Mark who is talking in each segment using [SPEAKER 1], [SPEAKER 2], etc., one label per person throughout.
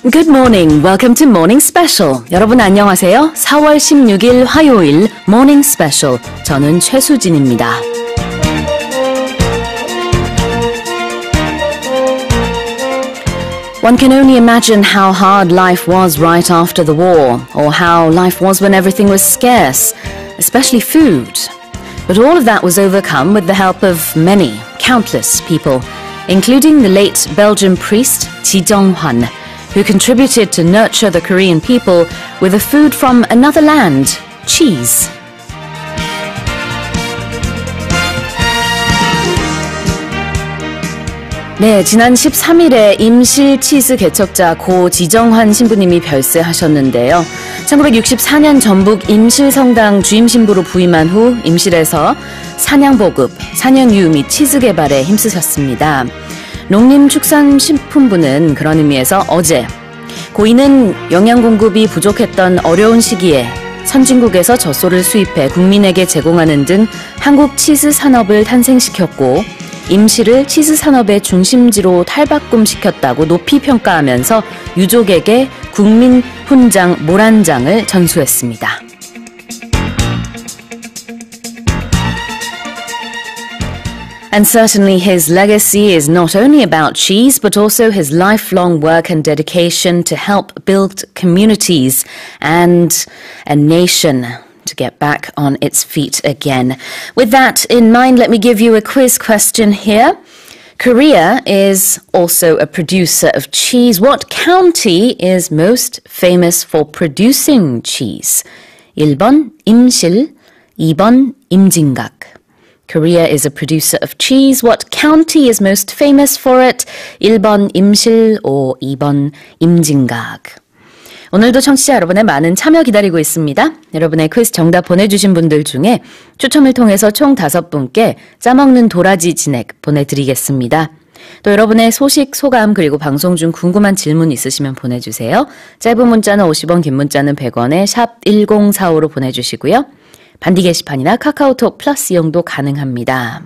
[SPEAKER 1] Good morning. Welcome to Morning Special. 여러분 안녕하세요. 4월 16일 화요일 Morning Special. 저는 최수진입니다. One can only imagine how hard life was right after the war, or how life was when everything was scarce, especially food. But all of that was overcome with the help of many, countless people, including the late Belgian priest Ji Jong-hwan, who contributed to nurture the Korean people with a food from another land, cheese. 네, 지난 13일에 임실 치즈 개척자 고 지정환 신부님이 별세하셨는데요. 1964년 전북 임실성당 주임 신부로 부임한 후 임실에서 산양보급, 산양유 및 치즈 개발에 힘쓰셨습니다. 농림축산식품부는 그런 의미에서 어제 고인은 영양 공급이 부족했던 어려운 시기에 선진국에서 젖소를 수입해 국민에게 제공하는 등 한국 치즈 산업을 탄생시켰고 임실을 치즈 산업의 중심지로 탈바꿈시켰다고 높이 평가하면서 유족에게 국민 훈장 모란장을 전수했습니다. And certainly his legacy is not only about cheese, but also his lifelong work and dedication to help build communities and a nation to get back on its feet again. With that in mind, let me give you a quiz question here. Korea is also a producer of cheese. What county is most famous for producing cheese? 1번 임실, 2번 임진각. Korea is a producer of cheese. What county is most famous for it? 1번 임실, 2번 임진각. 오늘도 청취자 여러분의 많은 참여 기다리고 있습니다. 여러분의 퀴즈 정답 보내주신 분들 중에 추첨을 통해서 총 5분께 짜먹는 도라지 진액 보내드리겠습니다. 또 여러분의 소식, 소감 그리고 방송 중 궁금한 질문 있으시면 보내주세요. 짧은 문자는 50원, 긴 문자는 100원에 샵 1045로 보내주시고요. 반디 게시판이나 카카오톡 플러스 이용도 가능합니다.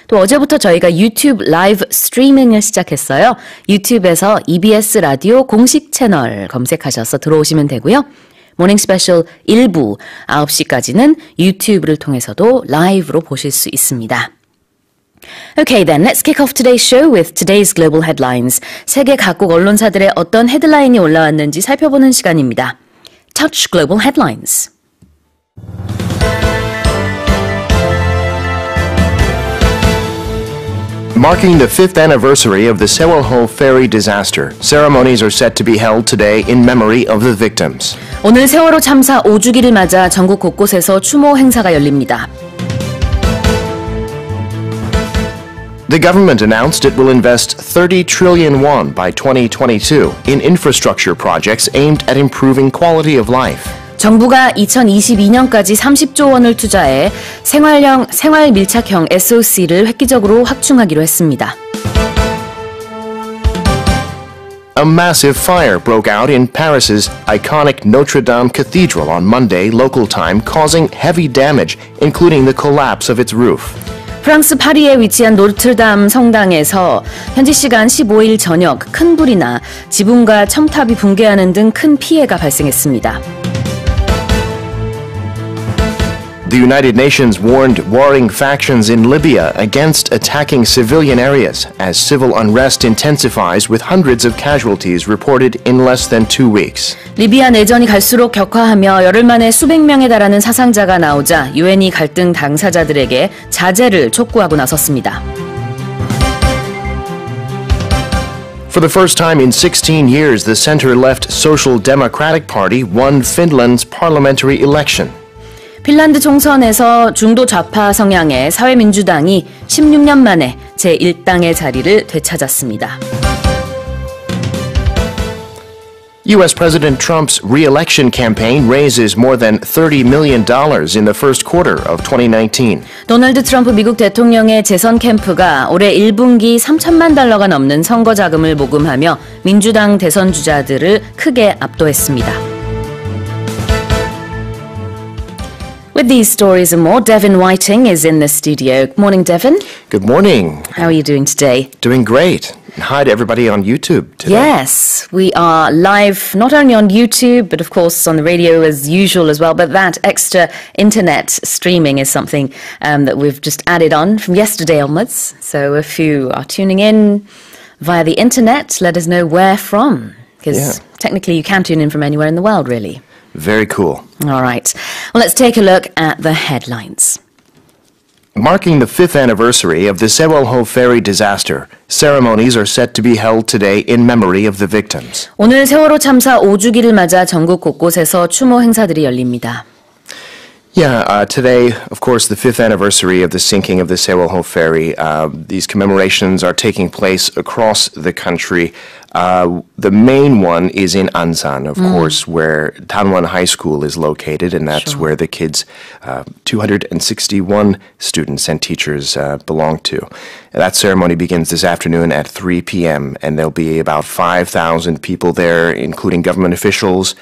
[SPEAKER 1] 또 어제부터 저희가 유튜브 라이브 스트리밍을 시작했어요. 유튜브에서 EBS 라디오 공식 채널 검색하셔서 들어오시면 되고요. 모닝 스페셜 1부 9시까지는 유튜브를 통해서도 라이브로 보실 수 있습니다. Okay then, let's kick off today's show with today's global headlines. 세계 각국 언론사들의 어떤 헤드라인이 올라왔는지 살펴보는 시간입니다. Touch Global Headlines.
[SPEAKER 2] Marking the 5th anniversary of the Sewol-ho ferry disaster, ceremonies are set to be held today in memory of the victims.
[SPEAKER 1] 오늘 세월호 참사 5주기를 맞아 전국 곳곳에서 추모 행사가 열립니다.
[SPEAKER 2] The government announced it will invest 30 trillion won by 2022 in infrastructure projects aimed at improving quality of life.
[SPEAKER 1] 정부가 2022년까지 30조 원을 투자해 생활 밀착형 SOC를 획기적으로 확충하기로 했습니다.
[SPEAKER 2] A massive fire broke out in Paris's iconic Notr르담 Cathedral on Monday local time, causing heavy damage, including the collapse of its roof.
[SPEAKER 1] 프랑스 파리에 위치한 노트르담 성당에서 현지 시간 15일 저녁 큰 불이 나 지붕과 첨탑이 붕괴하는 등 큰 피해가 발생했습니다.
[SPEAKER 2] The United Nations warned warring factions in Libya against attacking civilian areas as civil unrest intensifies with hundreds of casualties reported in less than 2 weeks.
[SPEAKER 1] 리비아 내전이 갈수록 격화하며 열흘 만에 수백 명에 달하는 사상자가 나오자 유엔이 갈등 당사자들에게 자제를 촉구하고 나섰습니다.
[SPEAKER 2] For the first time in 16 years, the center-left Social Democratic Party won Finland's parliamentary election.
[SPEAKER 1] 핀란드 총선에서 중도 좌파 성향의 사회민주당이 16년 만에 제1당의 자리를 되찾았습니다.
[SPEAKER 2] U.S. President Trump's re-election campaign raises more than $30 million in the first quarter of 2019.
[SPEAKER 1] 도널드 트럼프 미국 대통령의 재선 캠프가 올해 1분기 3천만 달러가 넘는 선거 자금을 모금하며 민주당 대선 주자들을 크게 압도했습니다. With these stories and more, Devin Whiting is in the studio. Good morning, Devin.
[SPEAKER 2] Good morning.
[SPEAKER 1] How are you doing today?
[SPEAKER 2] Doing great. Hi to everybody on YouTube today.
[SPEAKER 1] Yes, we are live not only on YouTube, but of course on the radio as usual as well. But that extra internet streaming is something that we've just added on from yesterday onwards. So if you are tuning in via the internet, let us know where from. Because technically you can tune in from anywhere in the world, really.
[SPEAKER 2] Very cool.
[SPEAKER 1] All right. Well, let's take a look at the headlines.
[SPEAKER 2] Marking the 5th anniversary of the Sewol-ho ferry disaster, ceremonies are set to be held today in memory of the victims.
[SPEAKER 1] 오늘 세월호 참사 5주기를 맞아 전국 곳곳에서 추모 행사들이 열립니다.
[SPEAKER 2] Today, of course, the 5th anniversary of the sinking of the Sewol-ho ferry. These commemorations are taking place across the country. The main one is in Ansan, of course, where Danwon High School is located, and that's where the kids, 261 students and teachers belong to. That ceremony begins this afternoon at 3 p.m., and there'll be about 5,000 people there, including government officials,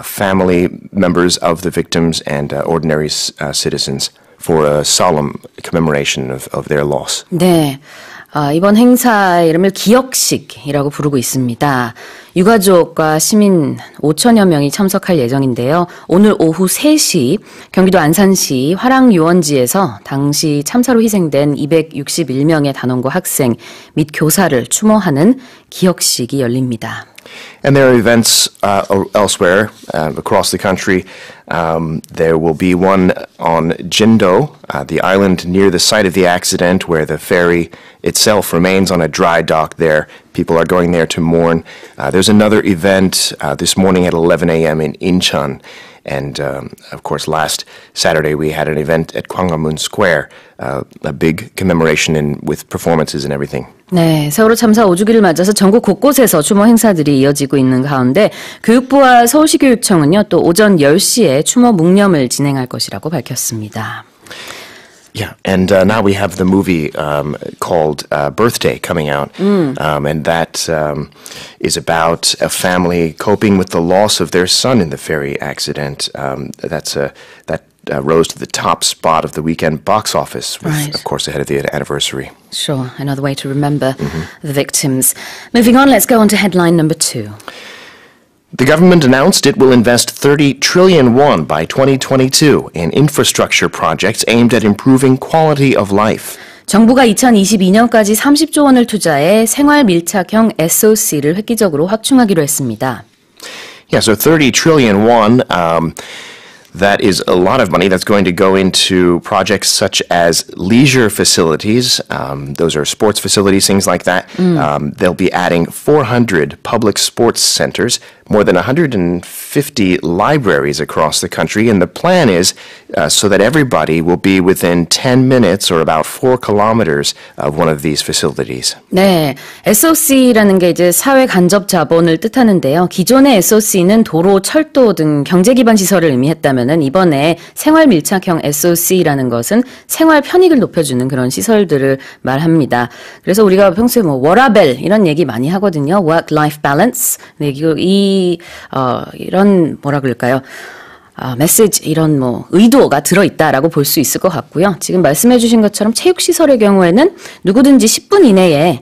[SPEAKER 2] family members of the victims, and ordinary citizens for a solemn commemoration of their loss.
[SPEAKER 1] 네. 이번 행사의 이름을 기억식이라고 부르고 있습니다. 유가족과 시민 5천여 명이 참석할 예정인데요. 오늘 오후 3시 경기도 안산시 화랑유원지에서 당시 참사로 희생된 261명의 단원고 학생 및 교사를 추모하는 기억식이 열립니다.
[SPEAKER 2] And there are events elsewhere across the country. There will be one on Jindo, the island near the site of the accident where the ferry itself remains on a dry dock there. People are going there to mourn. There's another event this morning at 11 a.m. in Incheon. And, of course, last Saturday we had an event at Gwanghwamun Square, a big commemoration with performances and everything.
[SPEAKER 1] 네, 세월호 참사 5주기를 맞아서 전국 곳곳에서 추모 행사들이 이어지고 있는 가운데 교육부와 서울시 교육청은요, 또 오전 10시에 추모 묵념을 진행할 것이라고 밝혔습니다.
[SPEAKER 2] Yeah, and now we have the movie called Birthday coming out, and that is about a family coping with the loss of their son in the ferry accident. That rose to the top spot of the weekend box office, with, of course, ahead of the anniversary.
[SPEAKER 1] Sure, another way to remember the victims. Moving on, let's go on to headline number 2.
[SPEAKER 2] The government announced it will invest 30 trillion won by 2022 in infrastructure projects aimed at improving quality of life.
[SPEAKER 1] 정부가 2022년까지 30조 원을 투자해 생활 밀착형 SOC를 획기적으로 확충하기로 했습니다.
[SPEAKER 2] Yeah, so 30 trillion won, that is a lot of money that's going to go into projects such as leisure facilities. Those are sports facilities, things like that. They'll be adding 400 public sports centers, more than 150 libraries across the country. And the plan is so that everybody will be within 10 minutes or about 4 kilometers of one of these facilities.
[SPEAKER 1] 네, SOC라는 게 이제 사회 간접 자본을 뜻하는데요. 기존의 SOC는 도로, 철도 등 경제 기반 시설을 의미했다면은 이번에 생활 밀착형 SOC라는 것은 생활 편익을 높여주는 그런 시설들을 말합니다. 그래서 우리가 평소에 뭐 워라밸 이런 얘기 많이 하거든요. Work-life balance. 네, 이런 뭐라 그럴까요? 메시지 이런 뭐 의도가 들어있다라고 볼 수 있을 것 같고요. 지금 말씀해 주신 것처럼 체육시설의 경우에는 누구든지 10분 이내에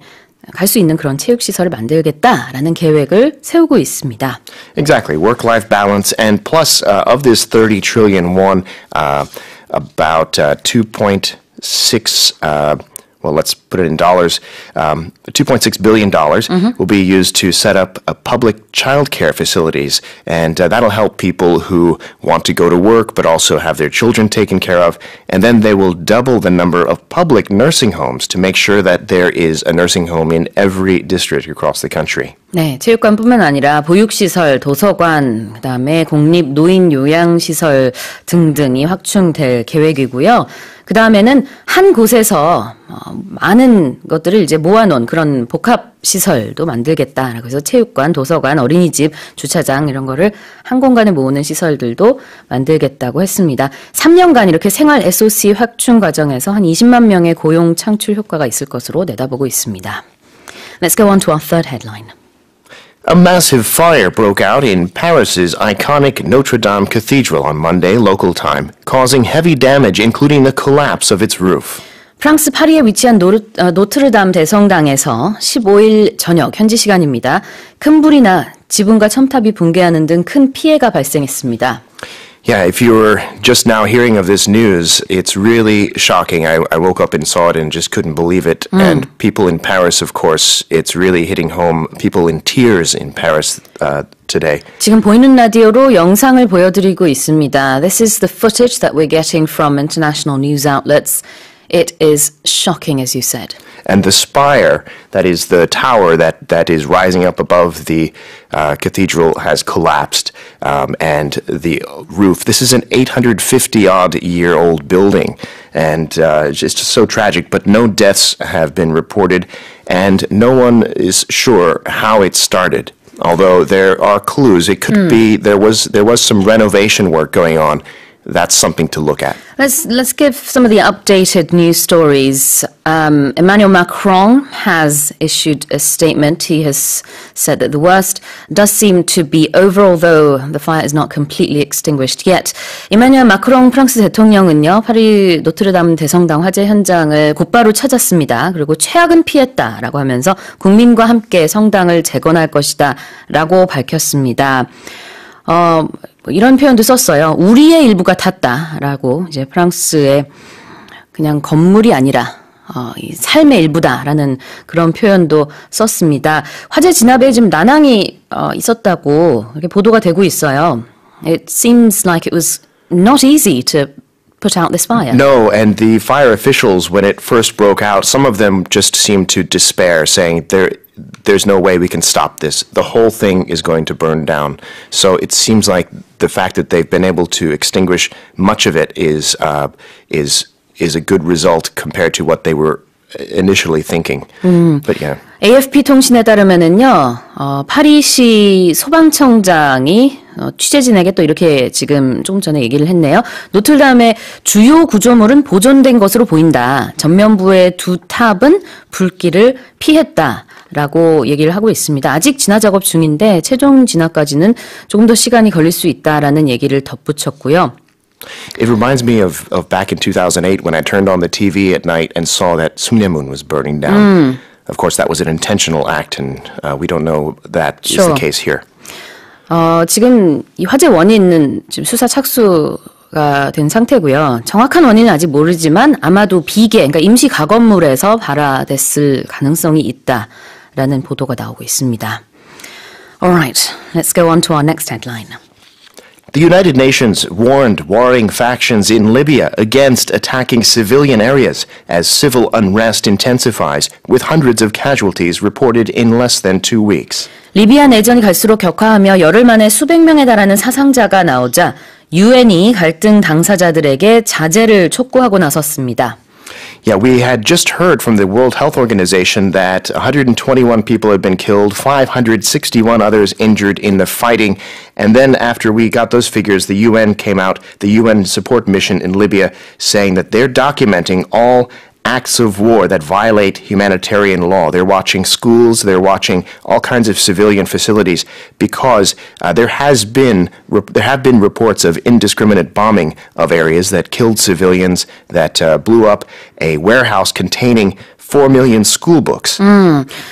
[SPEAKER 1] 갈 수 있는 그런 체육시설을 만들겠다라는 계획을 세우고 있습니다.
[SPEAKER 2] Exactly. Work-life balance. And plus, of this 30 trillion won, about 2.6 well, let's put it in dollars, $2.6 billion will be used to set up public child care facilities. And that'll help people who want to go to work but also have their children taken care of. And then they will double the number of public nursing homes to make sure that there is a nursing home in every district across the country.
[SPEAKER 1] 네, 체육관뿐만 아니라 보육시설, 도서관, 그다음에 공립 노인 요양시설 등등이 확충될 계획이고요. 그 다음에는 한 곳에서 많은 것들을 이제 모아놓은 그런 복합시설도 만들겠다. 그래서 체육관, 도서관, 어린이집, 주차장 이런 거를 한 공간에 모으는 시설들도 만들겠다고 했습니다. 3년간 이렇게 생활 SOC 확충 과정에서 한 20만 명의 고용 창출 효과가 있을 것으로 내다보고 있습니다. Let's go on to our third headline.
[SPEAKER 2] A massive fire broke out in Paris's iconic Notre-Dame Cathedral on Monday local time, causing heavy damage including the collapse of its roof.
[SPEAKER 1] 프랑스 파리에 위치한 노트르담 대성당에서 15일 저녁 현지 시간입니다. 큰 불이나 지붕과 첨탑이 붕괴하는 등 큰 피해가 발생했습니다.
[SPEAKER 2] Yeah, if you were just now hearing of this news, it's really shocking. I woke up and saw it and just couldn't believe it. And people in Paris, of course, it's really hitting home. People in tears in Paris today.
[SPEAKER 1] 지금 보이는 라디오로 영상을 보여드리고 있습니다. This is the footage that we're getting from international news outlets. It is shocking, as you said.
[SPEAKER 2] And the spire, that is the tower that is rising up above the cathedral, has collapsed. And the roof, this is an 850-odd-year-old building. And it's just so tragic, but no deaths have been reported. And no one is sure how it started. Although there are clues, it could be there was some renovation work going on. That's something to look at.
[SPEAKER 1] Let's give some of the updated news stories. Emmanuel Macron has issued a statement. He has said that the worst does seem to be over, although the fire is not completely extinguished yet. 이마뉴엘 마크롱 프랑스 대통령은요, 파리 노트르담 대성당 화재 현장을 곧바로 찾았습니다. 그리고 최악은 피했다라고 하면서 국민과 함께 성당을 재건할 것이다라고 밝혔습니다. 이런 표현도 썼어요. 우리의 일부가 탔다라고 이제 프랑스의 그냥 건물이 아니라 이 삶의 일부다라는 그런 표현도 썼습니다. 화재 진압에 지금 난항이 있었다고 이렇게 보도가 되고 있어요. It seems like it was not easy to put out this fire.
[SPEAKER 2] No, and the fire officials, when it first broke out, some of them just seemed to despair, saying there's no way we can stop this. The whole thing is going to burn down. So it seems like the fact that they've been able to extinguish much of it is a good result compared to what they were initially thinking. But yeah.
[SPEAKER 1] AFP 통신에 따르면은요, 파리시 소방청장이 취재진에게 또 이렇게 지금 조금 전에 얘기를 했네요. 노틀담의 주요 구조물은 보존된 것으로 보인다. 전면부의 두 탑은 불길을 피했다라고 얘기를 하고 있습니다. 아직 진화 작업 중인데 최종 진화까지는 조금 더 시간이 걸릴 수 있다라는 얘기를 덧붙였고요.
[SPEAKER 2] It reminds me of back in 2008 when I turned on the TV at night and saw that Sungnemun was burning down. Of course, that was an intentional act, and we don't know that is the case here.
[SPEAKER 1] 지금 이 화재 원인은 지금 수사 착수가 된 상태고요. 정확한 원인은 아직 모르지만 아마도 비계, 그러니까 임시 가건물에서 발화됐을 가능성이 있다라는 보도가 나오고 있습니다. Alright, let's go on to our next headline.
[SPEAKER 2] The United Nations warned warring factions in Libya against attacking civilian areas as civil unrest intensifies, with hundreds of casualties reported in less than 2 weeks.
[SPEAKER 1] 리비아 내전이 갈수록 격화하며 열흘 만에 수백 명에 달하는 사상자가 나오자 유엔이 갈등 당사자들에게 자제를 촉구하고 나섰습니다.
[SPEAKER 2] Yeah, we had just heard from the World Health Organization that 121 people had been killed, 561 others injured in the fighting. And then after we got those figures, the UN came out, the UN support mission in Libya, saying that they're documenting all acts of war that violate humanitarian law. They're watching schools, they're watching all kinds of civilian facilities because there have been reports of indiscriminate bombing of areas that killed civilians, that blew up a warehouse containing 4 million school books.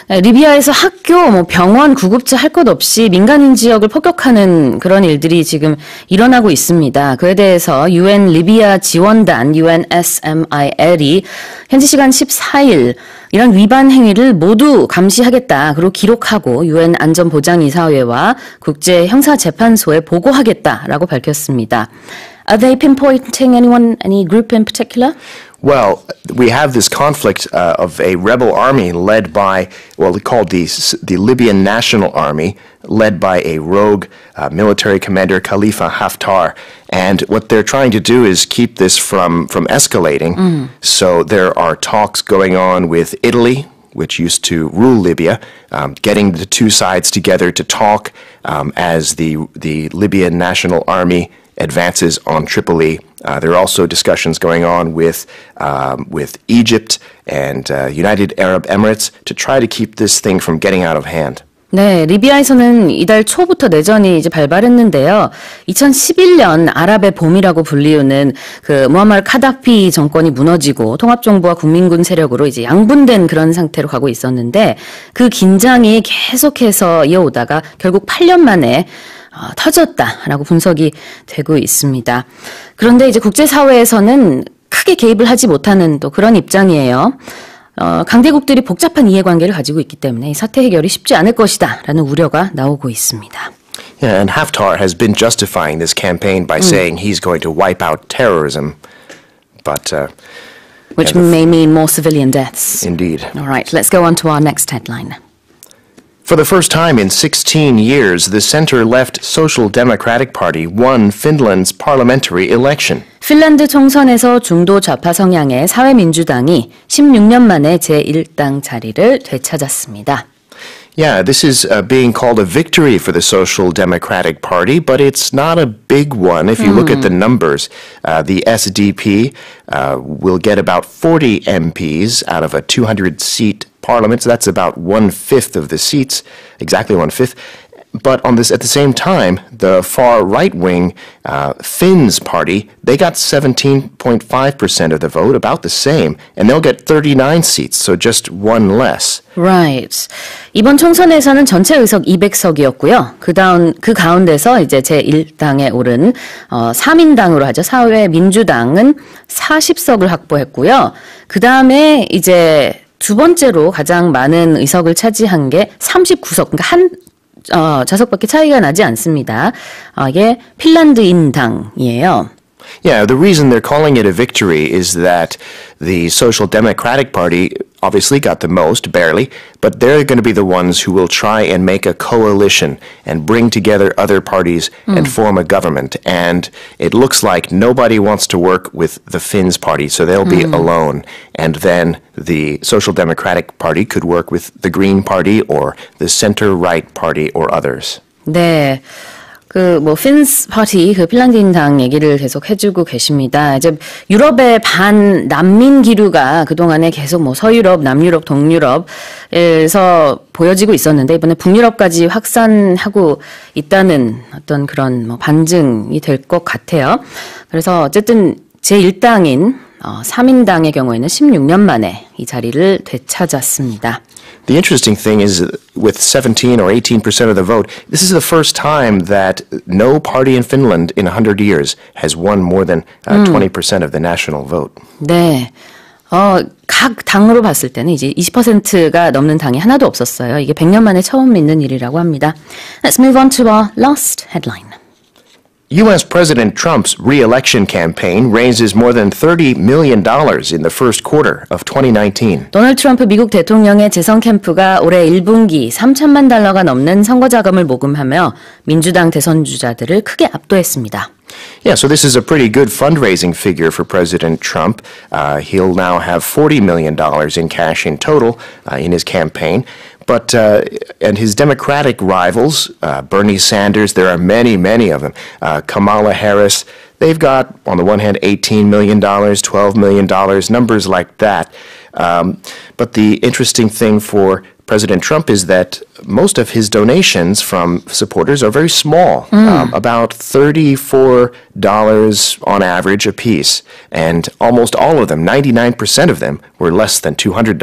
[SPEAKER 1] 리비아에서 학교, 병원, 구급차 할 것 없이 민간인 지역을 폭격하는 그런 일들이 지금 일어나고 있습니다. 그에 대해서 UN 리비아 지원단 UNSMIL이 현지 시간 14일 이런 위반 행위를 모두 감시하겠다. 그리고 기록하고 UN 안전보장이사회와 국제형사재판소에 보고하겠다라고 밝혔습니다. Are they pinpointing any group in particular?
[SPEAKER 2] Well, we have this conflict of a rebel army led by, called the Libyan National Army, led by a rogue military commander, Khalifa Haftar. And what they're trying to do is keep this from escalating. So there are talks going on with Italy, which used to rule Libya, getting the two sides together to talk as the Libyan National Army advances on Tripoli. There are also discussions going on with Egypt and United Arab Emirates to try to keep this thing from getting out of hand.
[SPEAKER 1] 네, 리비아에서는 이달 초부터 내전이 이제 발발했는데요. 2011년 아랍의 봄이라고 불리우는 그 무아말 카다피 정권이 무너지고 통합정부와 국민군 세력으로 이제 양분된 그런 상태로 가고 있었는데 그 긴장이 계속해서 이어오다가 결국 8년 만에 터졌다라고 분석이 되고 있습니다. 그런데 이제 국제사회에서는 크게 개입을 하지 못하는 또 그런 입장이에요. 강대국들이 복잡한 이해관계를 가지고 있기 때문에 이 사태 해결이 쉽지 않을 것이다 라는 우려가 나오고 있습니다.
[SPEAKER 2] Yeah, and Haftar has been justifying this campaign by saying he's going to wipe out terrorism. But
[SPEAKER 1] Which may mean more civilian deaths.
[SPEAKER 2] Indeed.
[SPEAKER 1] All right, let's go on to our next headline.
[SPEAKER 2] For the first time in 16 years, the center-left Social Democratic Party won Finland's parliamentary election.
[SPEAKER 1] 핀란드 총선에서 중도 좌파 성향의 사회민주당이 16년 만에 제1당 자리를 되찾았습니다.
[SPEAKER 2] Yeah, this is being called a victory for the Social Democratic Party, but it's not a big one. If you look at the numbers, the SDP will get about 40 MPs out of a 200-seat parliament, so that's about 1/5 of the seats, exactly 1/5. But at the same time, the far right-wing Finns party, they got 17.5% of the vote, about the same, and they'll get 39 seats, so just one less.
[SPEAKER 1] Right. 이번 총선에서는 전체 의석 200석이었고요. 그 가운데서 이제 제1당에 오른 3인당으로 하죠. 사회민주당은 40석을 확보했고요. 그 다음에 이제 두 번째로 가장 많은 의석을 차지한 게 39석, 그러니까 한 좌석밖에 차이가 나지 않습니다. 이게 핀란드인당이에요.
[SPEAKER 2] Yeah, the reason they're calling it a victory is that the Social Democratic Party obviously got the most, barely, but they're going to be the ones who will try and make a coalition and bring together other parties and form a government. And it looks like nobody wants to work with the Finns party, so they'll be alone. And then the Social Democratic Party could work with the Green Party or the center-right party or others.
[SPEAKER 1] 네. 핀스 파티, 핀란드인당 얘기를 계속 해주고 계십니다. 이제 유럽의 반난민 기류가 그동안에 계속 서유럽, 남유럽, 동유럽에서 보여지고 있었는데 이번에 북유럽까지 확산하고 있다는 어떤 그런 반증이 될 것 같아요. 그래서 어쨌든 제1당인 3인당의 경우에는 16년 만에 이 자리를 되찾았습니다.
[SPEAKER 2] The interesting thing is, with 17 or 18% of the vote, this is the first time that no party in Finland in 100 years has won more than 20% of the national vote.
[SPEAKER 1] 네. 각 당으로 봤을 때는 이제 20%가 넘는 당이 하나도 없었어요. 이게 100년 만에 처음 있는 일이라고 합니다. Let's move on to our last headline.
[SPEAKER 2] U.S. President Trump's re-election campaign raises more than $30 million in the first quarter of 2019.
[SPEAKER 1] 도널드 트럼프 미국 대통령의 재선 캠프가 올해 1분기 3천만 달러가 넘는 선거 자금을 모금하며 민주당 대선 주자들을 크게 압도했습니다.
[SPEAKER 2] Yeah, so this is a pretty good fundraising figure for President Trump. He'll now have $40 million in cash in total in his campaign. But and his Democratic rivals, Bernie Sanders, there are many, many of them. Kamala Harris, they've got, on the one hand, $18 million, $12 million, numbers like that. But the interesting thing for President Trump is that most of his donations from supporters are very small, about $34 on average a piece. And almost all of them, 99% of them, were less than $200.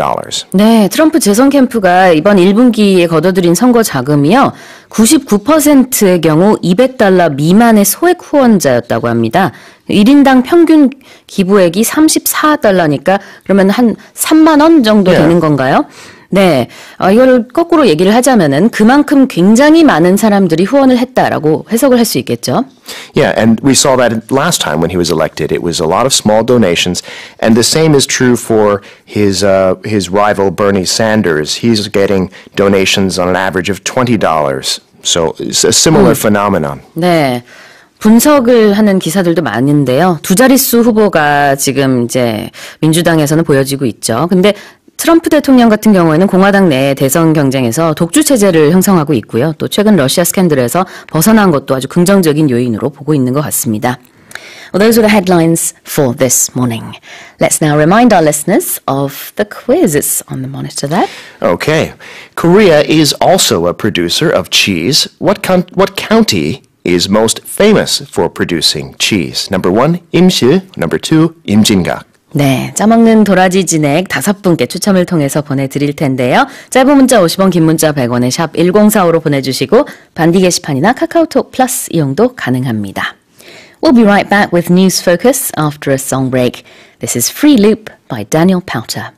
[SPEAKER 1] 네, 트럼프 재선 캠프가 이번 1분기에 거둬들인 선거 자금이요. 99%의 경우 $200 미만의 소액 후원자였다고 합니다. 1인당 평균 기부액이 $34니까 그러면 한 3만 원 정도 되는 건가요? 네, 이걸 거꾸로 얘기를 하자면은 그만큼 굉장히 많은 사람들이 후원을 했다라고 해석을 할 수 있겠죠.
[SPEAKER 2] Yeah, and we saw that last time when he was elected. It was a lot of small donations, and the same is true for his rival Bernie Sanders. He's getting donations on an average of $20. So it's a similar phenomenon.
[SPEAKER 1] 네. 분석을 하는 기사들도 많은데요. 두 자릿수 후보가 지금 이제 민주당에서는 보여지고 있죠. 근데 트럼프 대통령 같은 경우에는 공화당 내 대선 경쟁에서 독주 체제를 형성하고 있고요. 또 최근 러시아 스캔들에서 벗어난 것도 아주 긍정적인 요인으로 보고 있는 것 같습니다. Well, those were the headlines for this morning. Let's now remind our listeners of the quiz. It's on the monitor there.
[SPEAKER 2] Okay. Korea is also a producer of cheese. What county is most famous for producing cheese? Number 1, 임실. Number 2, 임진각.
[SPEAKER 1] 네, 짜먹는 도라지 진액 5분께 추첨을 통해서 보내드릴 텐데요. 짧은 문자 50원, 긴 문자 100원에 샵 1045로 보내주시고 반디 게시판이나 카카오톡 플러스 이용도 가능합니다. We'll be right back with News Focus after a song break. This is Free Loop by Daniel Powter.